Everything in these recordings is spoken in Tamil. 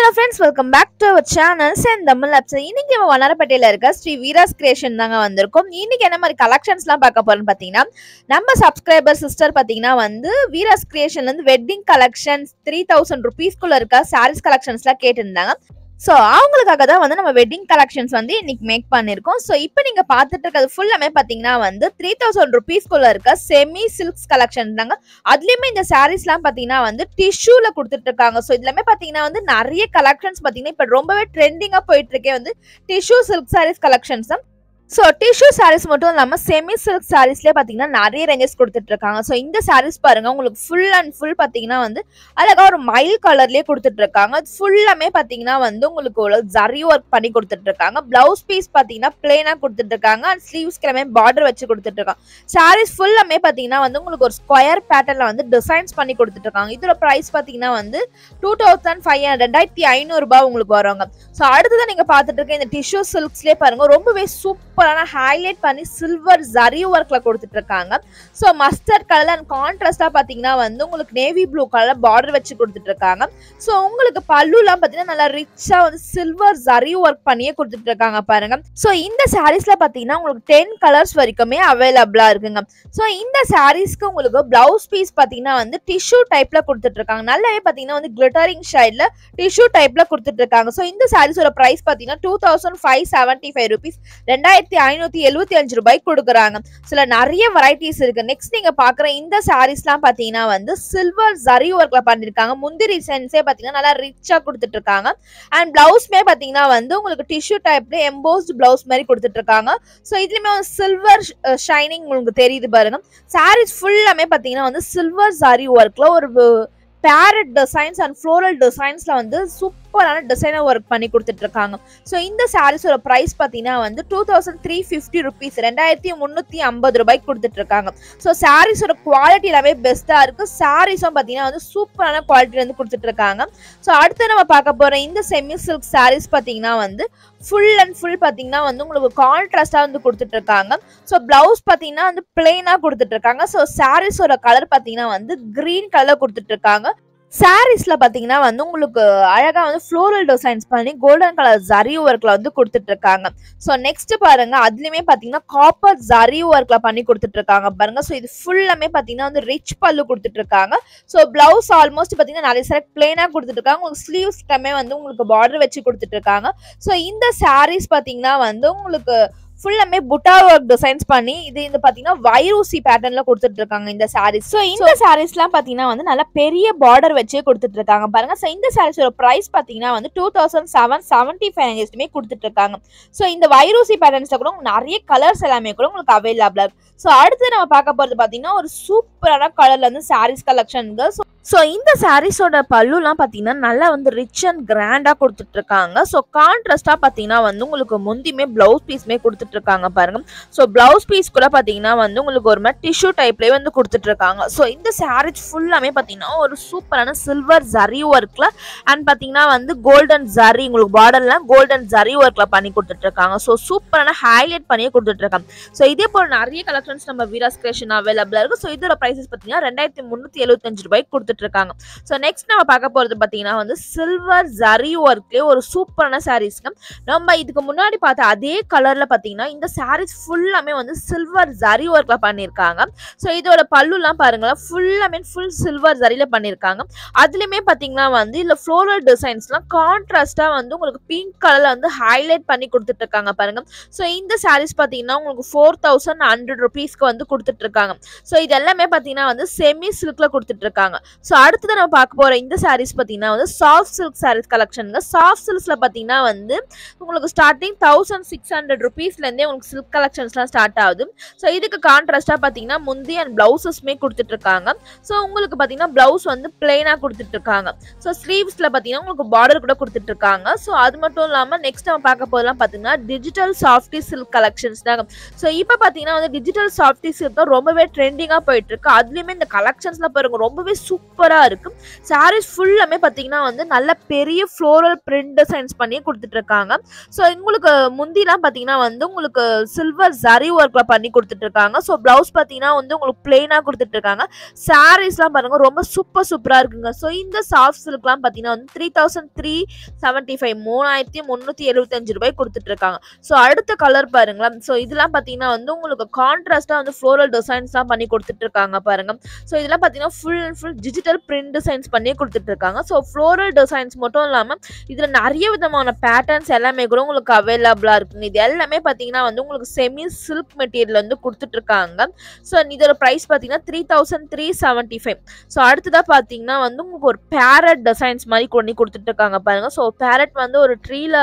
Hello friends, welcome back to our channel Sendamil Labs. இன்னைக்கு நம்ம வண்ணாரப்பேட்டையில இருக்க ஸ்ரீ வீராஸ் கிரியேஷன் தாங்க வந்திருக்கோம். இன்னைக்கு என்ன மாதிரி கலெக்ஷன்ஸ்லாம் பார்க்க போறோம்னு பாத்தீங்கன்னா, நம்ம சப்ஸ்கிரைபர் சிஸ்டர் பாத்தீங்கன்னா வந்து வீராஸ் கிரியேஷன்ல இருந்து வெட்டிங் கலெக்ஷன்ஸ் 3000 ரூபீஸ்க்குள்ள இருக்க சாரீஸ் கலெக்ஷன்ஸ்லாம் கேட்டிருந்தாங்க. சோ அவங்களுக்காக தான் வந்து நம்ம வெட்டிங் கலெக்ஷன்ஸ் வந்து இன்னைக்கு மேக் பண்ணிருக்கோம். சோ இப்போ நீங்க பார்த்துட்டு இருக்கிறது ஃபுல்லாமே பாத்தீங்கன்னா வந்து 3000 ரூபீஸ்க்குள்ள இருக்க செமி சில்க்ஸ் கலெக்ஷன் தாங்க. அதுலயுமே இந்த சாரீஸ்லாம் பாத்தீங்கன்னா வந்து டிஷ்யூல கொடுத்துட்டு இருக்காங்க. சோ இதுலமே பாத்தீங்கன்னா வந்து நிறைய கலெக்ஷன்ஸ் பாத்தீங்கன்னா இப்ப ரொம்பவே ட்ரெண்டிங்கா போயிட்டு இருக்கே வந்து டிஷ்யூ சில்க் சாரீஸ் கலெக்ஷன்ஸ் தான். ஸோ டிஷ்யூ சாரீஸ் மட்டும் இல்லாமல் செமி சில்க் சாரீஸ்லேயே பார்த்தீங்கன்னா நிறைய ரேஞ்சஸ் கொடுத்துட்டு இருக்காங்க. ஸோ இந்த சாரீஸ் பாருங்க, உங்களுக்கு ஃபுல் அண்ட் ஃபுல் பார்த்தீங்கன்னா வந்து அழகா ஒரு மயில் கலர்லேயே கொடுத்துட்டு இருக்காங்க. ஃபுல்லாமே பார்த்தீங்கன்னா வந்து உங்களுக்கு ஒரு ஜரி ஒர்க் பண்ணி கொடுத்துட்டு இருக்காங்க. பிளவுஸ் பீஸ் பார்த்தீங்கன்னா பிளெயினாக கொடுத்துட்டு இருக்காங்க. அண்ட் ஸ்லீவ்ஸ்க்கு எல்லாமே பார்டர் வச்சு கொடுத்துட்டு இருக்காங்க. சாரீஸ் ஃபுல்லாமே பார்த்தீங்கன்னா வந்து உங்களுக்கு ஒரு ஸ்கொயர் பேட்டர்ல வந்து டிசைன்ஸ் பண்ணி கொடுத்துட்டு இருக்காங்க. இதோட ப்ரைஸ் பார்த்தீங்கன்னா வந்து 2500 ரூபாய் உங்களுக்கு வருவாங்க. ஸோ அடுத்ததான் நீங்க பார்த்துட்டு இருக்க இந்த டிஷ்யூ சில்க்ஸ்லேயே பாருங்க, ரொம்பவே சூப்பரான ஹைலைட் பண்ணி சில்வர் ஜரி ஒர்க்ல கொடுத்துட்டு இருக்காங்க. ஸோ மஸ்டர்ட் கலர் அண்ட் கான்ட்ராஸ்டா பாத்தீங்கன்னா வந்து உங்களுக்கு நேவி ப்ளூ கலர் பார்டர் வச்சு கொடுத்துட்டு இருக்காங்க. ஸோ உங்களுக்கு பல்லுலாம் பாத்தீங்கன்னா நல்லா ரிச்சா வந்து சில்வர் ஜரி ஒர்க் பண்ணியே கொடுத்துட்டு இருக்காங்க பாருங்க. ஸோ இந்த சாரீஸ்ல பாத்தீங்கன்னா உங்களுக்கு 10 கலர்ஸ் வரைக்குமே அவைலபிளா இருக்குங்க. ஸோ இந்த சாரீஸ்க்கு உங்களுக்கு பிளவுஸ் பீஸ் பாத்தீங்கன்னா வந்து டிஷ்யூ டைப்ல கொடுத்துட்டு இருக்காங்க. நல்லாவே பாத்தீங்கன்னா வந்து கிளிட்டரிங் ஷேட்ல டிஷ்யூ டைப்ல கொடுத்துட்டு இருக்காங்க. ஸோ இந்த சாரீஸோட பிரைஸ் பாத்தீங்கன்னா 2575 ரூபீஸ் 2575 ரூபாய்க்கு கொடுக்குறாங்க. சில நிறைய வெரைட்டிஸ் இருக்கு. நெக்ஸ்ட் நீங்க பாக்குற இந்த சாரீஸ்லாம் பாத்தீங்கன்னா வந்து சில்வர் ஜரி ஒர்க்ல பண்ணிருக்காங்க. முந்திரி சென்ஸே பாத்தீங்கன்னா நல்லா ரிச்சா கொடுத்துட்டு இருக்காங்க. அண்ட் பிளவுஸ்மே பாத்தீங்கன்னா வந்து உங்களுக்கு டிஷ்யூ டைப்ல எம்போஸ்ட் பிளவுஸ் மாதிரி கொடுத்துட்டு இருக்காங்க. ஸோ இதுலயுமே சில்வர் ஷைனிங் உங்களுக்கு தெரியுது பாருங்க. சாரீஸ் ஃபுல்லாமே பாத்தீங்கன்னா வந்து சில்வர் ஜரி ஒர்க்ல ஒரு பேரட் டிசைன்ஸ் அண்ட் ஃப்ளோரல் டிசைன்ஸ்ல வந்து சூப்பரான டிசைனர் ஒர்க் பண்ணி கொடுத்துட்டு இருக்காங்க. ஸோ இந்த சாரீஸோட பிரைஸ் பார்த்தீங்கன்னா வந்து 2350 ரூபீஸ் 2350 ரூபாய்க்கு கொடுத்துட்டு இருக்காங்க. ஸோ சாரீஸோட குவாலிட்டி எல்லாமே பெஸ்டா இருக்கு. சாரீஸும் பார்த்தீங்கன்னா வந்து சூப்பரான குவாலிட்டி வந்து கொடுத்துட்டு இருக்காங்க. ஸோ அடுத்து நம்ம பார்க்க போற இந்த செமி சில்க் சாரீஸ் பார்த்தீங்கன்னா வந்து ஃபுல் அண்ட் ஃபுல் பார்த்தீங்கன்னா வந்து உங்களுக்கு கான்ட்ராஸ்டா வந்து கொடுத்துட்டு இருக்காங்க. ஸோ பிளவுஸ் பார்த்தீங்கன்னா வந்து பிளெயினா கொடுத்துட்டு இருக்காங்க. ஸோ சாரீஸோட கலர் பார்த்தீங்கன்னா வந்து கிரீன் கலர் கொடுத்துட்டு இருக்காங்க. சாரீஸ்ல பாத்தீங்கன்னா வந்து உங்களுக்கு அழகா வந்து ஃப்ளோரல் டிசைன்ஸ் பண்ணி கோல்டன் கலர் ஜரி ஒர்க்ல வந்து கொடுத்துட்டு இருக்காங்க. ஸோ நெக்ஸ்ட் பாருங்க, அதுலயுமே பாத்தீங்கன்னா காப்பர் ஜரி ஒர்க்ல பண்ணி கொடுத்துட்டு இருக்காங்க பாருங்க. ஸோ இது ஃபுல்லாமே பாத்தீங்கன்னா வந்து ரிச் பல்லு கொடுத்துட்டு இருக்காங்க. ஸோ பிளவுஸ் ஆல்மோஸ்ட் பாத்தீங்கன்னா நிறைய சாரி பிளெயினா கொடுத்துட்டு இருக்காங்க. உங்களுக்கு ஸ்லீவ்ஸ்க்குமே வந்து உங்களுக்கு பார்டர் வச்சு கொடுத்துட்டு இருக்காங்க. ஸோ இந்த சாரீஸ் பாத்தீங்கன்னா வந்து உங்களுக்கு ஃபுல்லாமே புட்டா ஒர்க் டிசைன்ஸ் பண்ணி இது பாத்தீங்கன்னா வைரூசி பேட்டர்ன்ல கொடுத்துட்டு இருக்காங்க இந்த சாரீஸ். ஸோ இந்த சாரீஸ்லாம் பாத்தீங்கன்னா வந்து நல்லா பெரிய பார்டர் வச்சே கொடுத்துட்டு இருக்காங்க பாருங்க. ஸோ இந்த சாரீஸோட பிரைஸ் பாத்தீங்கன்னா வந்து 2775 கொடுத்துட்டு இருக்காங்க. ஸோ இந்த வைரூசி பேட்டர்ன்ஸ்ல கூட நிறைய கலர்ஸ் எல்லாமே கூட உங்களுக்கு அவைலபிளா இருக்கு. ஸோ அடுத்து நம்ம பார்க்க போறது பாத்தீங்கன்னா ஒரு சூப்பரான கலர்ல வந்து சாரீஸ் கலெக்ஷன்ங்க. ஸோ இந்த சாரீஸோட பல்லுலாம் பார்த்தீங்கன்னா நல்லா வந்து ரிச் அண்ட் கிராண்டாக கொடுத்துட்டு இருக்காங்க. ஸோ கான்ட்ராஸ்டாக பார்த்தீங்கன்னா வந்து உங்களுக்கு முந்தியுமே பிளவுஸ் பீஸ்மே கொடுத்துட்டு இருக்காங்க பாருங்க. ஸோ பிளவுஸ் பீஸ் கூட பார்த்தீங்கன்னா வந்து உங்களுக்கு ஒரு மாதிரி டிஷ்யூ டைப்லேயே வந்து கொடுத்துட்டு இருக்காங்க. ஸோ இந்த சாரீஸ் ஃபுல்லாமே பார்த்தீங்கன்னா ஒரு சூப்பரான சில்வர் ஜரி ஒர்க்ல அண்ட் பார்த்தீங்கன்னா வந்து கோல்டன் ஜரி உங்களுக்கு பார்டர்லாம் கோல்டன் ஜரி ஒர்க்ல பண்ணி கொடுத்துட்டு இருக்காங்க. ஸோ சூப்பரான ஹைலைட் பண்ணியே கொடுத்துட்டு இருக்காங்க. ஸோ இதே போல நிறைய கலெக்ஷன்ஸ் நம்ம வீராஸ் கிரியேஷன் அவைலபிளா இருக்கு. ஸோ இதோட பிரைசஸ் பார்த்தீங்கன்னா 2375 ரூபாய்க்கு கொடுத்துட்டு இருக்காங்க. சோ நெக்ஸ்ட் நம்ம பார்க்க போறது பாத்தீங்கன்னா வந்து சில்வர் ஜரி ஒர்க்ல ஒரு சூப்பரான சாரீஸ்ங்க. நம்ம இதுக்கு முன்னாடி பார்த்த அதே கலர்ல பாத்தீங்கன்னா இந்த சாரீஸ் ஃபுல்லாமே வந்து சில்வர் ஜரி ஒர்க்ல பண்ணிருக்காங்க. சோ இதோட பல்லுலாம் பாருங்க, ஃபுல்லாமே ஃபுல் சில்வர் ஜரியில பண்ணிருக்காங்க. அதுலயுமே பாத்தீங்கன்னா வந்து இல்ல ஃப்ளோரல் டிசைன்ஸ்லாம் கான்ட்ராஸ்டா வந்து உங்களுக்கு பிங்க் கலர்ல வந்து ஹைலைட் பண்ணி கொடுத்துட்டு இருக்காங்க பாருங்க. சோ இந்த சாரீஸ் பாத்தீங்கன்னா உங்களுக்கு 4100 ரூபீஸ்க்கு வந்து கொடுத்துட்டு இருக்காங்க. சோ இது எல்லாமே பாத்தீங்கன்னா வந்து செமி சில்க்ல கொடுத்துட்டு இருக்காங்க. ஸோ அடுத்தது நம்ம பார்க்க போற இந்த சாரீஸ் பார்த்தீங்கன்னா வந்து சாஃப்ட் சில்க் சாரீஸ் கலெக்ஷனுங்க. சாஃப்ட் சில்க்ஸ்ல பார்த்தீங்கன்னா வந்து உங்களுக்கு ஸ்டார்டிங் 1600 ரூபீஸ்ல இருந்தே உங்களுக்கு சில்க் கலெக்ஷன்ஸ்லாம் ஸ்டார்ட் ஆகுது. ஸோ இதுக்கு கான்ட்ராஸ்டா பார்த்தீங்கன்னா முந்தி அண்ட் பிளவுசஸ்மே கொடுத்துட்டு இருக்காங்க. ஸோ உங்களுக்கு பார்த்தீங்கன்னா பிளவுஸ் வந்து பிளெயினா கொடுத்துட்டு இருக்காங்க. ஸோ ஸ்லீவ்ஸ்ல பார்த்தீங்கன்னா உங்களுக்கு பார்டர் கூட கொடுத்துட்டு இருக்காங்க. ஸோ அது மட்டும் இல்லாமல் நெக்ஸ்ட் நம்ம பார்க்க போதெல்லாம் பார்த்தீங்கன்னா டிஜிட்டல் சாஃப்டி சில்க் கலெக்ஷன்ஸ் தாங்க. ஸோ இப்போ பார்த்தீங்கன்னா வந்து டிஜிட்டல் சாஃப்டி சில்க் ரொம்பவே ட்ரெண்டிங்காக போயிட்டு இருக்கு. அதுலயுமே இந்த கலெக்ஷன்ஸ்ல பாருங்க ரொம்பவே சூப்பர் சூப்பரா இருக்கு. சாரீஸ் ஃபுல்லாமே பாத்தீங்கன்னா வந்து நல்ல பெரிய ஃப்ளோரல் பிரிண்ட் டிசைன்ஸ் பண்ணி கொடுத்துட்டு இருக்காங்க. ஸோ உங்களுக்கு முந்திலாம் பாத்தீங்கன்னா வந்து உங்களுக்கு சில்வர் ஜரி ஒர்க்ல பண்ணி கொடுத்துட்டு இருக்காங்க. ஸோ பிளவுஸ் பாத்தீங்கன்னா வந்து உங்களுக்கு பிளெயினா கொடுத்துட்டு இருக்காங்க. சாரீஸ்லாம் பாருங்க ரொம்ப சூப்பரா இருக்குங்க. ஸோ இந்த சாஃப்ட் சில்க்லாம் பாத்தீங்கன்னா வந்து 3375 3375 ரூபாய் கொடுத்துட்டு இருக்காங்க. ஸோ அடுத்த கலர் பாருங்களேன். ஸோ இதெல்லாம் பாத்தீங்கன்னா வந்து உங்களுக்கு கான்ட்ராஸ்டா வந்து ஃப்ளோரல் டிசைன்ஸ் தான் பண்ணி கொடுத்துட்டு இருக்காங்க பாருங்க. ஸோ இதெல்லாம் பாத்தீங்கன்னா full and full digital print designs பண்ணி கொடுத்துட்டு இருக்காங்க. ஸோ ஃப்ளோரல் டிசைன்ஸ் மட்டும் இல்லாம இதுல நிறைய விதமான பேட்டர்ன்ஸ் எல்லாமே கூட உங்களுக்கு அவைலபிளா இருக்குங்க. இது எல்லாமே பாத்தீங்கன்னா வந்து உங்களுக்கு செமி சில்க் மெட்டீரியல் வந்து கொடுத்துட்டு இருக்காங்க. ஸோ இதோட பிரைஸ் பாத்தீங்கன்னா 3375. ஸோ அடுத்ததா பாத்தீங்கன்னா வந்து உங்களுக்கு ஒரு பேரட் டிசைன்ஸ் மாதிரி பண்ணி கொடுத்துட்டு இருக்காங்க பாருங்க. ஸோ பேரட் வந்து ஒரு ட்ரீல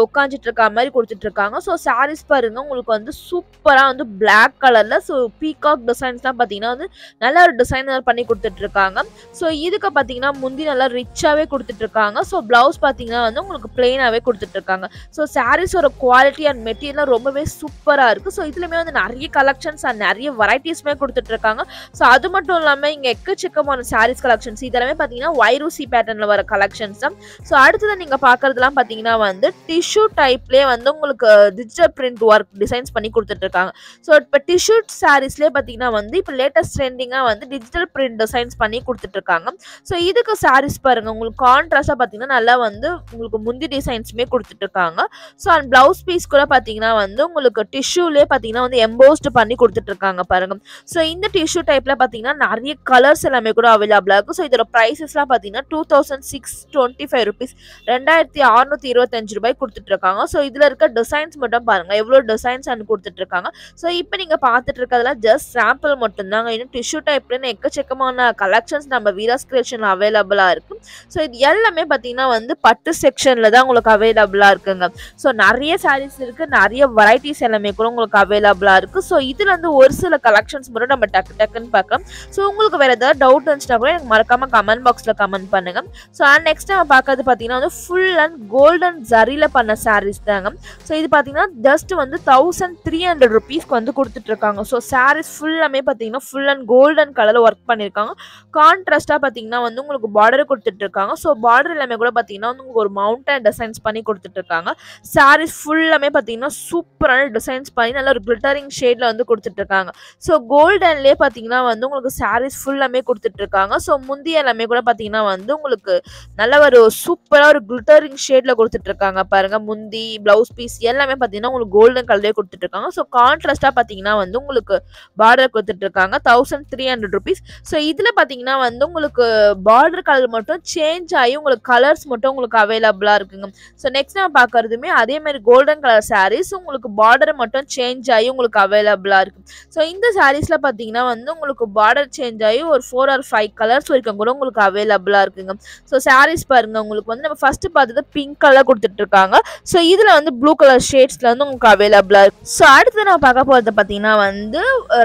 உட்காந்துட்டு இருக்க மாதிரி கொடுத்துட்டு இருக்காங்க. ஸோ சாரீஸ் பாருங்க உங்களுக்கு வந்து சூப்பரா வந்து பிளாக் கலர்ல ஸோ பீகாக் டிசைன்ஸ்லாம் பாத்தீங்கன்னா வந்து நல்ல ஒரு டிசைன் பண்ணி கொடுத்துட்டு இருக்காங்க. ஸோ இதுக்கு பாத்தீங்கன்னா முந்தி நல்லா ரிச்சாவே கொடுத்துட்டு இருக்காங்க. ஸோ பிளவுஸ் பாத்தீங்கன்னா வந்து உங்களுக்கு பிளெயினாவே கொடுத்துட்டு இருக்காங்க. ஸோ சாரீஸோட குவாலிட்டி அண்ட் மெட்டீரியல் ரொம்பவே சூப்பரா இருக்கு. ஸோ இதுலயுமே வந்து நிறைய கலெக்ஷன்ஸ் அண்ட் நிறைய வெரைட்டிஸ்மே கொடுத்துட்டு இருக்காங்க. ஸோ அது மட்டும் இல்லாம இங்க எக்கச்சக்கமான சாரீஸ் கலெக்ஷன்ஸ் இதெல்லாமே பாத்தீங்கன்னா வைரூசி பேட்டர்ன்ல வர கலெக்ஷன்ஸ் தான். ஸோ அடுத்தது நீங்க பாக்குறதுலாம் பாத்தீங்கன்னா வந்து டிஷ்யூ டைப்லயே வந்து உங்களுக்கு டிஜிட்டல் பிரிண்ட் ஒர்க் டிசைன்ஸ் பண்ணி கொடுத்துட்டு இருக்காங்க. ஸோ இப்போ டிஷ்யூ சாரீஸ்லயே பாத்தீங்கன்னா வந்து இப்போ லேட்டஸ்ட் ட்ரெண்டிங்கா வந்து டிஜிட்டல் பிரிண்ட் டிசைன்ஸ் பண்ணி கொடுத்துட்டு இருக்காங்க. ஸோ இதுக்கு சாரீஸ் பாருங்க உங்களுக்கு கான்ட்ராஸ்டா பாத்தீங்கன்னா நல்லா வந்து உங்களுக்கு முந்தி டிசைன்ஸுமே கொடுத்துட்டு இருக்காங்க. ஸோ அண்ட் பிளவுஸ் பீஸ் கூட பாத்தீங்கன்னா வந்து உங்களுக்கு டிஷ்யூலே பாத்தீங்கன்னா வந்து எம்போஸ்ட் பண்ணி கொடுத்துட்டு இருக்காங்க பாருங்க. ஸோ இந்த டிஷ்யூ டைப்ல பாத்தீங்கன்னா நிறைய கலர்ஸ் எல்லாமே கூட அவைலபிளா இருக்கு. ஸோ இதோட பிரைசஸ்லாம் பாத்தீங்கன்னா 2625 ருபீஸ் 2625 ரூபாய் கொடுத்துட்டு இருக்காங்க. ஸோ இதுல இருக்க டிசைன்ஸ் மட்டும் பாருங்க எவ்வளவு டிசைன்ஸ் கொடுத்துட்டு இருக்காங்க. ஸோ இப்போ நீங்க பாத்துட்டு இருக்கிறதுல ஜஸ்ட் சாம்பிள் மட்டும் தாங்க. இன்னும் டிஷ்யூ டைப்ல எக்கச்சக்கமான கலெக்ஷன்ஸ் நம்ம வீராஸ் கிரியேஷன்ல அவைலபிளா இருக்கு. ஸோ இது எல்லாமே பாத்தீங்கன்னா வந்து பட்டு செக்ஷன்ல தான் உங்களுக்கு அவைலபிளா இருக்குங்க. ஸோ நிறைய சாரீஸ் இருக்கு, நிறைய வெரைட்டிஸ் எல்லாமே கூட உங்களுக்கு அவைலபிளா இருக்கு. ஸோ இதுல இருந்து ஒரு சில கலெக்ஷன்ஸ் மட்டும் நம்ம டக்குன்னு பார்க்கலாம். ஸோ உங்களுக்கு வேற ஏதாவது டவுட் இருந்துச்சுன்னா கூட எனக்கு மறக்காம கமெண்ட் பாக்ஸ்ல கமெண்ட் பண்ணுங்க. ஸோ நெக்ஸ்ட் நம்ம பார்க்கறது பாத்தீங்கன்னா வந்து ஃபுல் அண்ட் கோல்டன் ஜரில பண்ண சாரீஸ் தாங்க. ஸோ இது பாத்தீங்கன்னா ஜஸ்ட் வந்து 1300 ருபீஸ்க்கு வந்து கொடுத்துட்டு இருக்காங்க. ஸோ சாரீஸ் ஃபுல்லாமே பாத்தீங்கன்னா ஃபுல் அண்ட் கோல்டன் கலர்ல ஒர்க் பண்ணிருக்காங்க. கான்ட்ராஸ்டா பாத்தீங்கன்னா வந்து உங்களுக்கு பார்டர் கொடுத்துட்டு இருக்காங்க. ஸோ பார்டர் எல்லாமே கூட பாத்தீங்கன்னா வந்து உங்களுக்கு ஒரு மவுண்டன் டிசைன்ஸ் பண்ணி கொடுத்துட்டு இருக்காங்க. சாரீஸ் ஃபுல்லாமே பாத்தீங்கன்னா சூப்பரான டிசைன்ஸ் பண்ணி நல்ல ஒரு கிளிட்டரிங் ஷேட்ல வந்து கொடுத்துட்டு இருக்காங்க. ஸோ கோல்டன்லயே பாத்தீங்கன்னா வந்து உங்களுக்கு சாரீஸ் ஃபுல்லாமே கொடுத்துட்டு இருக்காங்க. ஸோ முந்தி எல்லாமே கூட பாத்தீங்கன்னா வந்து உங்களுக்கு நல்ல ஒரு சூப்பரா ஒரு கிளிட்டரிங் ஷேட்ல கொடுத்துட்டு இருக்காங்க பாருங்க. முந்தி பிளவுஸ் பீஸ் எல்லாமே பாத்தீங்கன்னா உங்களுக்கு கோல்டன் கலர்லயே கொடுத்துட்டு இருக்காங்க. ஸோ கான்ட்ராஸ்டா பாத்தீங்கன்னா வந்து உங்களுக்கு பார்டர் கொடுத்துட்டு இருக்காங்க 1300 ருபீஸ். ஸோ இதுல பாத்தீங்கன்னா வந்து உங்களுக்கு பார்டர் கலர் மட்டும் சேஞ்ச் ஆகி உங்களுக்கு கலர்ஸ் மட்டும் உங்களுக்கு அவைலபிளா இருக்குங்க. ஸோ நெக்ஸ்ட் நம்ம பாக்குறதுமே அதே மாதிரி கோல்டன் கலர் சாரீஸ் உங்களுக்கு பார்டர் மட்டும் சேஞ்ச் ஆகி உங்களுக்கு அவைலபிளா இருக்கு. ஸோ இந்த சாரீஸ்ல பாத்தீங்கன்னா வந்து உங்களுக்கு பார்டர் சேஞ்ச் ஆகி ஒரு 4 or 5 கலர்ஸ் வரைக்கும் கூட உங்களுக்கு அவைலபிளா இருக்குங்க. ஸோ சாரீஸ் பாருங்க உங்களுக்கு வந்து நம்ம ஃபர்ஸ்ட் பார்த்தது பிங்க் கலர் கொடுத்துட்டு இருக்காங்க. ஸோ இதுல வந்து ப்ளூ கலர் ஷேட்ஸ்ல வந்து உங்களுக்கு அவைலபிளா இருக்கு. ஸோ அடுத்து நம்ம பார்க்க போறது பாத்தீங்கன்னா வந்து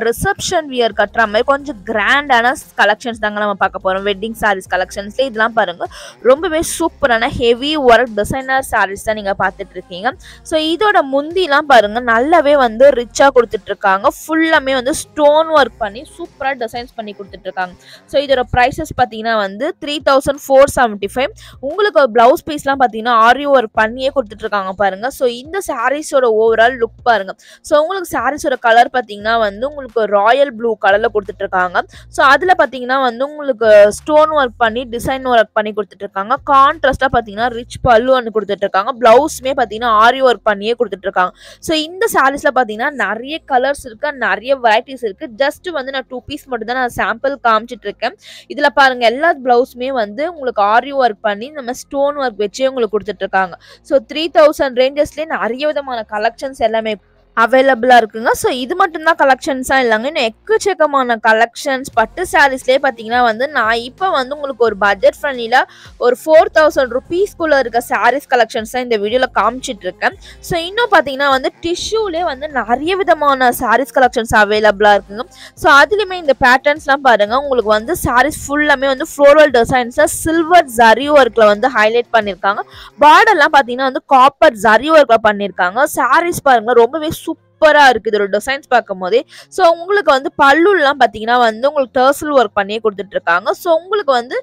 ரிசப்ஷன் வியர் கட்டுற மாதிரி கொஞ்சம் கிராண்டான கலெக்ஷன்ஸ் தாங்க நம்ம பார்க்க போறோம். வெட்டிங் சாரீஸ் கலெக்ஷன்ஸ்ல இதெல்லாம் பாருங்க ரொம்பவே சூப்பரான ஹெவி ஒர்க் டிசைனர் சாரீஸ் தான் நீங்க பார்த்துட்டு இருக்கீங்க. ஸோ இதோட முந்திலாம் பாருங்க நல்லாவே வந்து ரிச்சா கொடுத்துட்டு இருக்காங்க. ஃபுல்லாமே வந்து ஸ்டோன் ஒர்க் பண்ணி சூப்பரா டிசைன்ஸ் பண்ணி கொடுத்துட்டு இருக்காங்க. ஸோ இதோட பிரைசஸ் பாத்தீங்கன்னா வந்து 3475. உங்களுக்கு பிளவுஸ் பீஸ்லாம் பாத்தீங்கன்னா ஆரி ஒர்க் பண்ணியே கொடுத்துட்டு இருக்காங்க பாருங்க. ஸோ இந்த சாரீஸோட ஓவரால் லுக் பாருங்க. ஸோ உங்களுக்கு சாரீஸோட கலர் பாத்தீங்கன்னா வந்து உங்களுக்கு ராயல் ப்ளூ கலர்ல கொடுத்துட்டு இருக்காங்க. ஸோ அதுல பாத்தீங்கன்னா வந்து உங்களுக்கு ஸ்டோன் ஒர்க் பண்ணி டிசைன் ஒர்க் பண்ணி கொடுத்துட்டு இருக்காங்க. கான்ட்ராஸ்டா பாத்தீங்கன்னா ரிச் பல்லு ஒன்று கொடுத்துட்டு இருக்காங்க. பிளவுஸ்மே பாத்தீங்கன்னா ஆரி ஒர்க் பண்ணியே கொடுத்துட்டு இருக்காங்க. ஸோ இந்த சாரீஸ்ல பாத்தீங்கன்னா நிறைய கலர்ஸ் இருக்கு, நிறைய வெரைட்டிஸ் இருக்கு. ஜஸ்ட் வந்து நான் 2 பீஸ் மட்டும் தான் நான் சாம்பிள் காமிச்சிட்டு இருக்கேன். இதுல பாருங்க எல்லா பிளவுஸ்மே வந்து உங்களுக்கு ஆரி ஒர்க் பண்ணி நம்ம ஸ்டோன் ஒர்க் வச்சே உங்களுக்கு கொடுத்துட்டு இருக்காங்க. ஸோ 3000 ரேஞ்சஸ்லயே நிறைய விதமான கலெக்ஷன்ஸ் எல்லாமே அவைலபிளா இருக்குங்க. ஸோ இது மட்டும்தான் கலெக்ஷன்ஸா இல்லைங்க, இன்னும் எக்கச்சக்கமான கலெக்ஷன்ஸ் பட்டு சாரீஸ்லேயே பார்த்தீங்கன்னா வந்து நான் இப்போ வந்து உங்களுக்கு ஒரு பட்ஜெட் ஃப்ரெண்ட்லியில் ஒரு 4000 ருபீஸ்க்குள்ளே இருக்க சாரீஸ் கலெக்ஷன்ஸ் தான் இந்த வீடியோவில் காமிச்சிட்டு இருக்கேன். ஸோ இன்னும் பார்த்தீங்கன்னா வந்து டிஷ்யூலே வந்து நிறைய விதமான சாரீஸ் கலெக்ஷன்ஸ் அவைலபிளாக இருக்குங்க. ஸோ அதுலேயுமே இந்த பேட்டர்ன்ஸ்லாம் பாருங்கள் உங்களுக்கு வந்து சாரீஸ் ஃபுல்லாமே வந்து ஃப்ளோரல் டிசைன்ஸாக சில்வர் ஜரி ஒர்க்கில் வந்து ஹைலைட் பண்ணியிருக்காங்க. பார்டர்லாம் பார்த்தீங்கன்னா வந்து காப்பர் ஜரி ஒர்க்கில் பண்ணியிருக்காங்க. சாரீஸ் பாருங்கள் ரொம்பவே சூப்பரா இருக்கு இதோட டிசைன்ஸ் பார்க்கும்போதே. ஸோ உங்களுக்கு வந்து பல்லுலாம் பார்த்தீங்கன்னா வந்து உங்களுக்கு டர்சல் ஒர்க் பண்ணியே குடுத்துட்டு இருக்காங்க. ஸோ உங்களுக்கு வந்து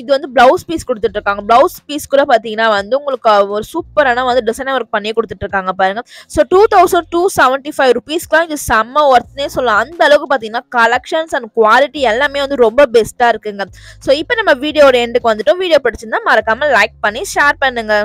இது வந்து ப்ளவுஸ் பீஸ் குடுத்துட்டு இருக்காங்க. ப்ளவுஸ் பீஸ் கூட பார்த்தீங்கன்னா வந்து உங்களுக்கு ஒரு சூப்பரான வந்து டிசைனர் ஒர்க் பண்ணியே குடுத்துட்டு இருக்காங்க பாருங்க. ஸோ 2275 ரூபீஸ்க்குலாம் இது செம்ம ஒர்த்னே சொல்லலாம். அந்த அளவுக்கு பார்த்தீங்கன்னா கலெக்ஷன்ஸ் அண்ட் குவாலிட்டி எல்லாமே வந்து ரொம்ப பெஸ்ட்டா இருக்குங்க. ஸோ இப்போ நம்ம வீடியோட எண்டுக்கு வந்துட்டோம். வீடியோ பிடிச்சிருந்தா மறக்காம லைக் பண்ணி ஷேர் பண்ணுங்க.